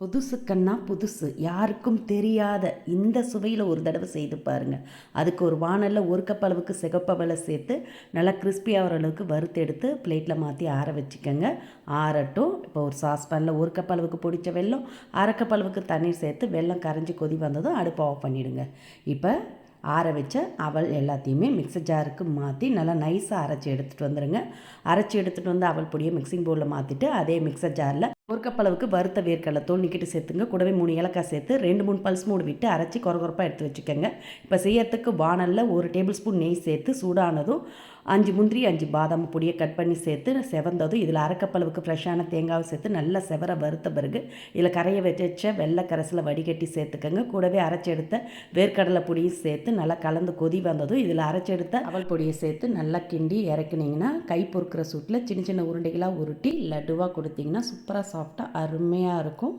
புதுசுக்கன்னா புதுசு யாருக்கும் தெரியாத இந்த சுவையில் ஒரு தடவை செய்து பாருங்கள். அதுக்கு ஒரு வாணலில் 1 கப் அளவுக்கு சிகப்பவலை சேர்த்து நல்லா கிறிஸ்பி ஆகிற அளவுக்கு வறுத்து எடுத்து பிளேட்டில் மாற்றி ஆற வச்சுக்கோங்க. ஆறட்டும். இப்போ ஒரு சாஸ்பேனில் 1 கப் அளவுக்கு பொடித்த வெல்லம், 1/2 கப் அளவுக்கு தண்ணீர் சேர்த்து வெல்லம் கரைஞ்சி கொதி வந்ததும் அடுப்பை ஆஃப் பண்ணிவிடுங்க. இப்போ ஆற வச்ச அவல் எல்லாத்தையுமே மிக்ஸி ஜாருக்கு மாற்றி நல்லா நைஸாக அரைச்சி எடுத்துகிட்டு வந்துடுங்க. அரைச்சி எடுத்துகிட்டு வந்து அவல் பொடியை மிக்சிங் பவுலில் மாற்றிட்டு அதே மிக்சர் ஜாரில் 1 கப் அளவுக்கு வறுத்த வேர்க்கடலை தோல் நீக்கிட்டு சேர்த்துங்க. கூடவே 3 ஏலக்காய் சேர்த்து 2-3 பல்ஸ் மூடு விட்டு அரைச்சி கொரகொரப்பாக எடுத்து வச்சுக்கோங்க. இப்போ செய்யறதுக்கு வாணலில் 1 டேபிள் ஸ்பூன் நெய் சேர்த்து சூடானதும் 5 முந்திரி 5 பாதாம் பொடியை கட் பண்ணி சேர்த்து செவந்ததும் இதில் 1/2 கப் அளவுக்கு ஃப்ரெஷ்ஷான தேங்காவை சேர்த்து நல்லா செவர வறுத்த பிறகு இதில் கரையை வச்ச வெள்ளை கரைசலை வடிகட்டி சேர்த்துக்கோங்க. கூடவே அரைச்சி எடுத்த வேர்க்கடலை பொடியும் சேர்த்து நல்லா கலந்து கொதி வந்ததும் இதில் அரைச்சி எடுத்த அவல் பொடியை சேர்த்து நல்லா கிண்டி இறக்குனீங்கன்னா கை பொறுக்கிற சூட்டில் சின்ன சின்ன உருண்டைகளாக உருட்டி லட்டுவாக கொடுத்தீங்கன்னா சூப்பராக சாஃப்டாக அருமையாக இருக்கும்.